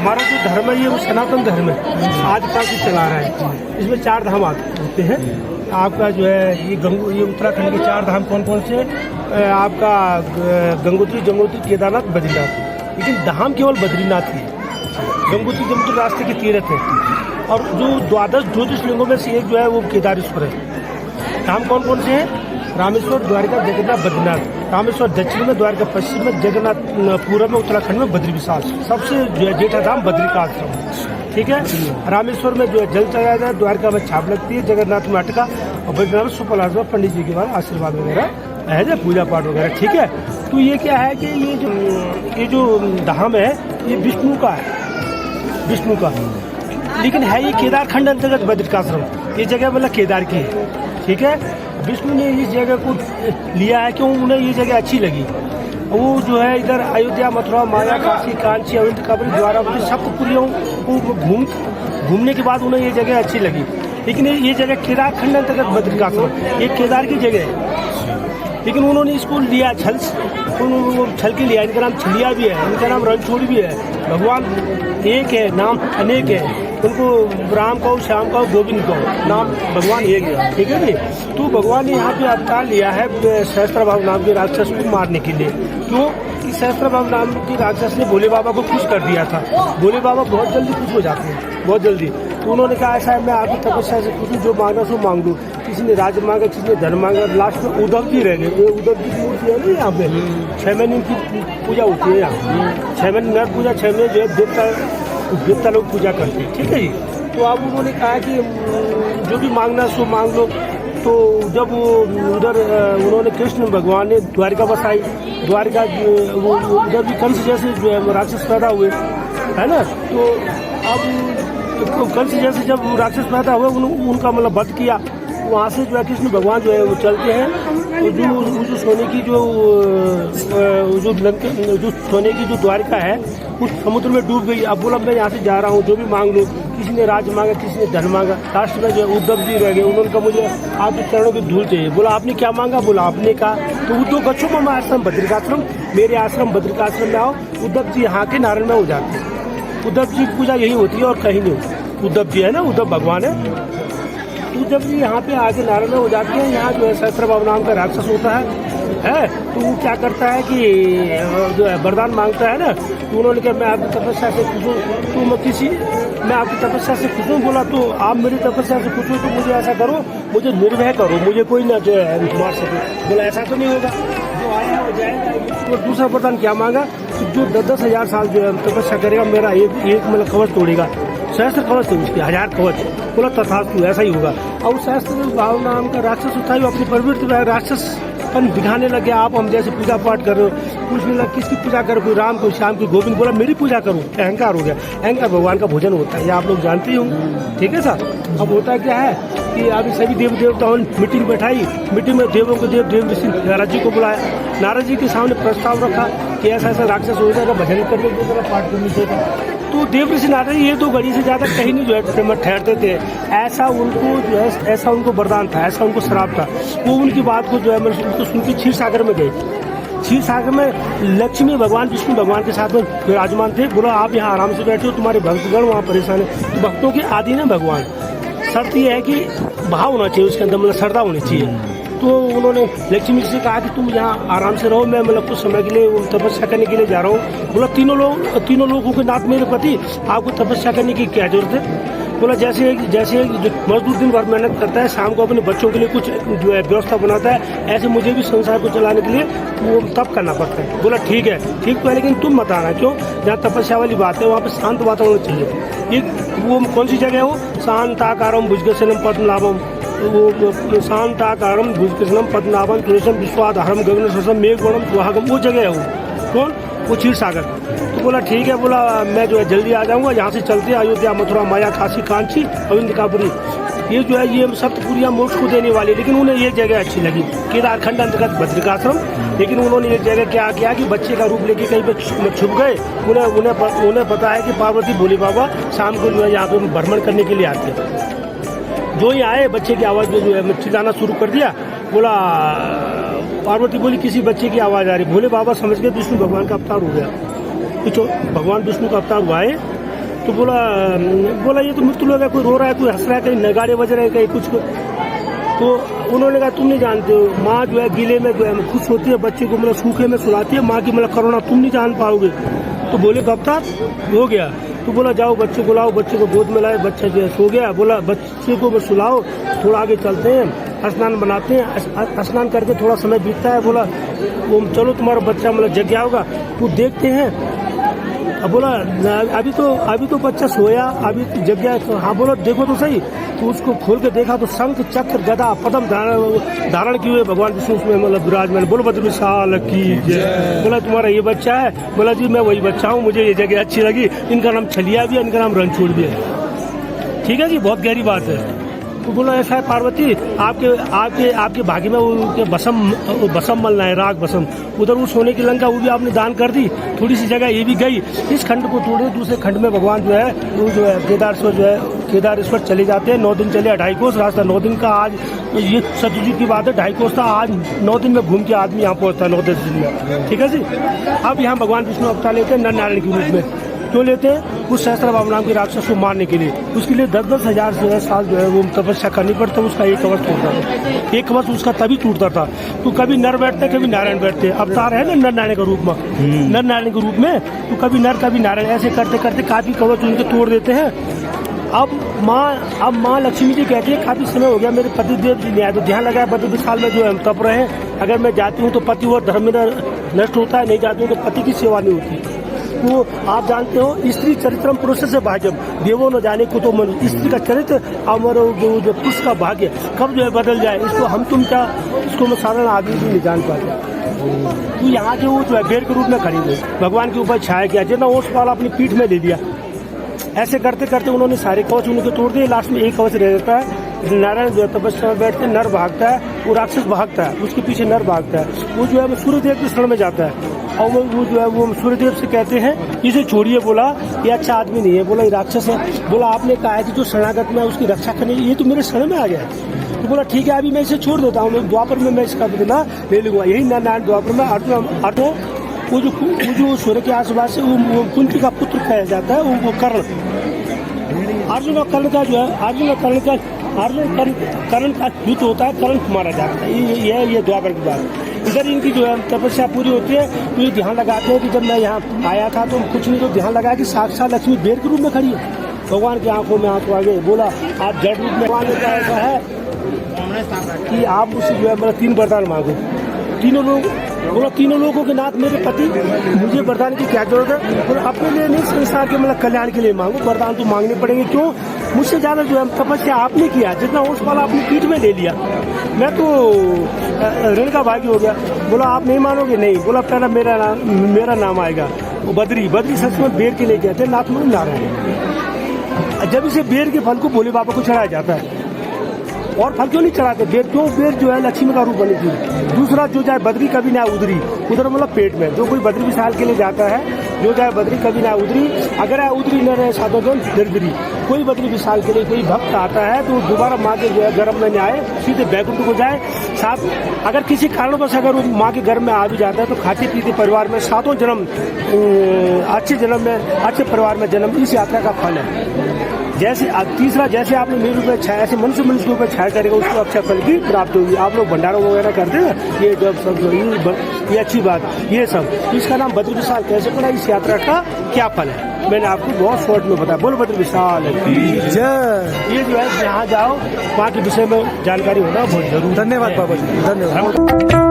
हमारा जो धर्म है ये वो सनातन धर्म है, आदिकाल से चला रहा है। इसमें 4 धाम आते होते हैं। आपका जो है ये उत्तराखंड के 4 धाम कौन कौन से? आपका गंगोत्री, जमुनोत्री, केदारनाथ, बद्रीनाथ। लेकिन धाम केवल बद्रीनाथ ही है। गंगोत्री जमुनोत्री रास्ते के तीर्थ है। और जो 12 ज्योतिर्लिंगों में से एक जो है वो केदारेश्वर है। धाम कौन कौन से हैं? रामेश्वर, द्वारका, जगन्नाथ, बद्रीनाथ। रामेश्वर दक्षिण में, द्वारका पश्चिम में, जगन्नाथ पूर्व में, उत्तराखंड में बद्री विशाल। सबसे जो है जेठा धाम बद्री का आश्रम, ठीक है। रामेश्वर में जो है जल चढ़ाया जाए, द्वारका में छाप लगती है, जगन्नाथ में अटका और बद्रीनाथ में सुपलास में पंडित जी के बाद आशीर्वाद वगैरह है, पूजा पाठ वगैरह, ठीक है। तो ये क्या है कि ये जो धाम है ये विष्णु का है, विष्णु का। लेकिन है ये केदार खंड अंतर्गत बद्रिकाश्रम। ये जगह मतलब केदार की है, ठीक है। विष्णु ने इस जगह को लिया है क्यों? उन्हें ये जगह अच्छी लगी। वो जो है इधर अयोध्या, मथुरा, माया, काशी, कांची, अविंदकापुरी, द्वारावती, सप्तपुरियों को घूमने के बाद उन्हें ये जगह अच्छी लगी। लेकिन ये जगह केदार खंड अंतर्गत बद्रिकाश्रम, ये केदार की जगह है। लेकिन उन्होंने इसको लिया छल के लिया। इनका नाम छलिया भी है, इनका नाम रणछोड़ भी है। भगवान एक है, नाम अनेक है। उनको राम कहो, श्याम कहो, गोविंद कहो, नाम भगवान एक है, ठीक है जी। तो भगवान ने यहाँ पे अवतार लिया है सहस्त्रभाव नाम के राक्षस को मारने के लिए। क्यों? कि सहस्त्रभाव नाम के राक्षस ने भोले बाबा को खुश कर दिया था। भोले बाबा बहुत जल्दी खुश हो जाते हैं, बहुत जल्दी। तो उन्होंने कहा ऐसा है, मैं आपकी तपस्या से खुश हूँ, जो मांगा सो मांग लूँ। किसी ने राज मांगा, किसी ने धन मांगा। लास्ट में उद्धव जी रह गए। उद्धव जी की मूर्ति है ना यहाँ पे, 6 महीने की पूजा होती है यहाँ। 6 महीने नर पूजा, 6 महीने जो है देवता लोग पूजा करते हैं, ठीक है जी। तो अब उन्होंने कहा कि जो भी मांगना सो मांग लो। तो जब उधर उन्होंने कृष्ण भगवान ने द्वारिका बसाई, द्वारिका उधर भी कंस जैसे जो है राक्षस पैदा हुए, है ना। तो अब कंस जैसे जब राक्षस पैदा हुए, उनका मतलब वध किया। वहाँ से जो है कृष्ण भगवान जो है वो चलते हैं। तो जो सोने की जो सोने की जो द्वारिका है उस समुद्र में डूब गई। अब बोला मैं यहाँ से जा रहा हूँ, जो भी मांग लो। किसी ने राज मांगा, किसी ने धन मांगा। लास्ट में जो उद्धव जी रह गए। उन्होंने कहा मुझे आपके चरणों की धूल चाहिए। बोला आपने क्या मांगा? बोला आपने कहा तो उद्धव गच्छो मम आश्रम बद्रिकाश्रम, मेरे आश्रम बद्रिकाश्रम में आओ। उद्धव जी यहाँ के नारायण में हो जाते हैं। उद्धव जी की पूजा यही होती है और कहीं नहीं। उद्धव जी है ना, उद्धव भगवान है। जब जी यहाँ पे आगे नारायण में हो जाते हैं, यहाँ जो है सहस्त्रभाव नाम का राक्षस होता है। तो वो क्या करता है कि जो है वरदान मांगता है ना। तो उन्होंने कहा मैं आपकी तपस्या से खुश हूँ, तो मैं आपकी तपस्या से खुश हूँ। बोला तो आप मेरी तपस्या से खुश हो तो मुझे ऐसा करो, मुझे निर्भय करो, मुझे कोई ना जो है मार सके। बोला ऐसा तो नहीं होगा, जो आया हो जाएगा। तो दूसरा वरदान क्या मांगा? जो 10-10 हजार साल जो है तपस्या करेगा, मेरा एक मतलब कवच तोड़ेगा। सहस्त्र कवच थे उसके, 1000 कवच। बोला तथास्तु, ऐसा ही होगा। और सहस्त्र भाव नाम का राक्षस उठा, अपनी प्रवृत्ति में राक्षसपन दिखाने लगे। आप हम जैसे पूजा पाठ कर रहे हो, पूछने लगे किसकी पूजा करो, कोई राम, कोई श्याम, कोई गोविंद। बोला मेरी पूजा करो। अहंकार हो गया। अहंकार भगवान का भोजन होता है, ये आप लोग जानते ही होंगे, ठीक है सर। अब होता क्या है कि अभी सभी देव देवताओं ने मीटिंग बैठाई। मीटिंग में देवों को देव ऋषि नारद जी को बुलाया। नारद जी के सामने प्रस्ताव रखा कि ऐसा ऐसा राक्षस हो जाएगा, भजन करने की तरह पाठ करने से। तो देव ऋषि नारद ये 2 घड़ी से ज्यादा कहीं नहीं जो है ठहरते थे। ऐसा उनको जो है, ऐसा उनको वरदान था, ऐसा उनको श्राप था। वो उनकी बात को जो है उनको सुन के क्षीर सागर में गए। क्षीर सागर में लक्ष्मी भगवान, विष्णु भगवान के साथ में विराजमान थे। बोला आप यहाँ आराम से बैठे हो, तुम्हारे भक्तगण वहाँ परेशान है। भक्तों के आदि ने भगवान। शर्त यह है कि भाव होना चाहिए उसके अंदर, मतलब श्रद्धा होनी चाहिए। तो उन्होंने लक्ष्मी जी से कहा कि तुम यहाँ आराम से रहो, मैं मतलब कुछ समय के लिए तपस्या करने के लिए जा रहा हूँ। बोला तीनों लोगों के नाथ मेरे पति, आपको तपस्या करने की क्या जरूरत है? बोला जैसे मजदूर दिन भर मेहनत करता है, शाम को अपने बच्चों के लिए कुछ जो है व्यवस्था बनाता है, ऐसे मुझे भी संसार को चलाने के लिए वो तप करना पड़ता है। बोला ठीक है, ठीक तो है, लेकिन तुम मत आना। क्यों? जहाँ तपस्या वाली बात है वहाँ पे शांत वातावरण चाहिए। वो कौन सी जगह है? वो शांताकारम भुजगशयनम पद्मनाभम, वो शांताकारम भुजगशयनम पद्मनाभम तुलसम विश्वाधारम गगनसरसम मेघवर्णम सुहागम, वो जगह है। वो कौन? वो क्षीर सागर। तो बोला ठीक है, बोला मैं जो है जल्दी आ जाऊंगा। यहाँ से चलते हैं अयोध्या, मथुरा, माया, काशी, कांची, अविंदकापुरी। ये जो है ये सप्तपुरियां मोक्ष को देने वाली। लेकिन उन्हें ये जगह अच्छी लगी, केदारखंड अंतर्गत बद्रिकाश्रम। लेकिन उन्होंने ये जगह क्या किया कि बच्चे का रूप लेके कहीं पे छुप गए। उन्हें पता है कि पार्वती भोले बाबा शाम को जो है यहाँ पे भ्रमण करने के लिए आते हैं। जो ही आए, बच्चे की आवाज़ में जो है चिल्लाना शुरू कर दिया। बोला पार्वती बोली किसी बच्चे की आवाज़ आ रही। भोले बाबा समझ गए विष्णु भगवान का अवतार हो गया। तो भगवान विष्णु का अवतार हुआ है। तो बोला ये तो मृत्यु लोग है, कोई रो रहा है, कोई हंस रहा है, कहीं नगाड़े बज रहे हैं, कहीं कुछ। तो उन्होंने कहा तुम नहीं जानते हो, माँ जो है गीले में जो है खुश होती है, बच्चे को मतलब सूखे में सुलाती है, माँ की मतलब करुणा तुम नहीं जान पाओगे। तो बोले कब तक हो गया? तो बोला जाओ बच्चे को लाओ, बच्चे को गोद में लाए, बच्चा जो है सो गया। बोला बच्चे को सुलाओ, थोड़ा आगे चलते हैं, स्नान बनाते हैं, स्नान करके थोड़ा समय बीतता है। बोला वो चलो तुम्हारा बच्चा मतलब जग गया होगा, तो देखते हैं। अब बोला अभी तो बच्चा सोया, अभी जग गया। तो हाँ बोला देखो तो सही। तो उसको खोल के देखा तो शंख चक्र गदा पद्म धारण किए हुए भगवान विष्णु उसमें मतलब विराजमान। बोलो भद्र विशाल की जय। बोला तुम्हारा ये बच्चा है? बोला जी मैं वही बच्चा हूँ, मुझे ये जगह अच्छी लगी, इनका नाम छलिया भी है, इनका नाम रणछोड़ भी है। ठीक है जी, बहुत गहरी बात है। तो बोला ऐसा है पार्वती, आपके भाग्य में वो बसम मलना है, राग बसम, उधर वो सोने की लंका वो भी आपने दान कर दी, थोड़ी सी जगह ये भी गई। इस खंड को तोड़े, दूसरे खंड में भगवान जो है वो जो है केदारेश्वर चले जाते हैं। 9 दिन चले, 2.5 कोस रास्ता, 9 दिन का। आज ये सतयुग की बात है, 2.5 कोस था, आज 9 दिन में घूम के आदमी यहाँ पहुंचता है, 9-10 दिन में। ठीक है जी। अब यहाँ भगवान विष्णु अवतार लेते हैं नर नारायण के रूप में। क्यों लेते हैं? उस सहस्त्रबाहु नाम के राक्षस को मारने के लिए। उसके लिए 10-10 हजार साल जो है वो तपस्या करनी पड़ता है। उसका एक कवच टूटता था, एक कवच उसका तभी टूटता था। तो कभी नर बैठते, कभी नारायण बैठते। अवतार है ना नर नारायण के रूप में, नर नारायण के रूप में, तो कभी नर कभी नारायण, ऐसे करते करते काफी कवच उनके तोड़ देते हैं। अब माँ लक्ष्मी जी कहती है काफी समय हो गया, मेरे पति देव जी ने तो ध्यान लगाया, बद्र विशाल में जो है हम तप रहे हैं, अगर मैं जाती हूँ तो पति और धर्म मेरा नष्ट होता है, नहीं जाती हूँ तो पति की सेवा नहीं होती। तो आप जानते हो स्त्री चरित्रम पुरुष से भाग्यम देवो न जाने को तो मन। स्त्री का चरित्र अमर जो पुरुष का भाग्य कब जो है बदल जाए, इसको हम तुम क्या, इसको मैं साधारण आदमी भी नहीं जान पाते। तो यहाँ के वो जो है बेर के रूप में खड़ी हुई, भगवान के ऊपर छाया किया, जितना ओस वाला अपनी पीठ में ले लिया। ऐसे करते करते उन्होंने सारे कवच उनके तोड़ दिए। लास्ट में एक कवच रह जाता है। नारायण जो है तपस्या में बैठते, नर भागता है, वो राक्षस भागता है, उसके पीछे नर भागता है। वो जो है सूर्यदेव के शरण में जाता है, और वो जो है वो सूर्यदेव से कहते हैं इसे छोड़िए। बोला ये अच्छा आदमी नहीं है, बोला ये राक्षस है। बोला आपने कहा है कि जो शरणागत में उसकी रक्षा करनी, ये तो मेरे शरण में आ गया है। तो बोला ठीक है अभी मैं इसे छोड़ देता हूँ, मैं द्वापर में मैं इसका बदला ले लूंगा। यही नारायण द्वापर में अर्जुन वो जो सूर्य के आसपास से वो कुंती का पुत्र कहा जाता है, वो कर्ण। अर्जुन और कर्ण का जो है कर्ण का युद्ध होता है, कर्ण मारा जाता है। ये द्वापर की बात। इधर इनकी जो है तपस्या पूरी होती है। तो ये ध्यान लगाते हैं कि जब मैं यहाँ आया था तो कुछ नहीं, तो ध्यान लगाया कि साक्षात लक्ष्मी बेर के रूप में खड़ी है, भगवान की आंखों में आंसू आ गए। बोला आप जड़ रूप में भगवान का ऐसा है कि आप मुझसे जो है मतलब 3 वरदान मांगो। तीनों लोगों के नाथ मेरे पति, मुझे वरदान की क्या जरूरत है? और अपने लिए नहीं, संसार के मतलब कल्याण के लिए मांगो। वरदान तो मांगने पड़ेंगे, क्यों? मुझसे ज्यादा जो है तपस्या आपने किया, जितना उस वाला अपनी पीठ में ले लिया, मैं तो ऋण का भागी हो गया। बोला आप नहीं मानोगे? नहीं। बोला पहला मेरा नाम आएगा। वो बद्री सच में बेर के लिए कहते हैं, नाथ मुनि नारायण। जब इसे बेर के फल को भोले बाबा को चढ़ाया जाता है, और फल क्यों नहीं चढ़ाते? बेर क्यों? बेर जो है लक्ष्मी का रूप बनी थी। दूसरा जो जाए बद्री कभी ना उधरी, उधर मतलब पेट में। जो कोई बद्री विशाल के लिए जाता है, जो जाए बद्री कभी ना उधरी, अगर है उधरी न रहे साधोजन निर्दरी। कोई बद्री विशाल के लिए कोई भक्त आता है तो दोबारा माँ के जो है गर्भ में आए, सीधे बैकुंठ को जाए। साथ अगर किसी कारणवश अगर वो माँ के गर्भ में आ भी जाता है तो खाते पीते परिवार में 7 जन्म अच्छे जन्म में अच्छे परिवार में जन्म, इस यात्रा का फल है। जैसे तीसरा, जैसे आपने मेरे ऊपर छाया, ऐसे मनुष्य के ऊपर छाया करेगा, उसको अक्षय फल की प्राप्ति होगी। आप लोग भंडारा वगैरह करते हैं, ये जब सब ये अच्छी बात, ये सब इसका नाम बद्र विशाल कैसे पड़ा, इस यात्रा का क्या फल है, मैंने आपको बहुत शॉर्ट में बताया। बोलो बद्र विशाल ये जो है जहाँ जाओ वहाँ के विषय में जानकारी होना बहुत जरूरी। धन्यवाद बाबा जी, धन्यवाद।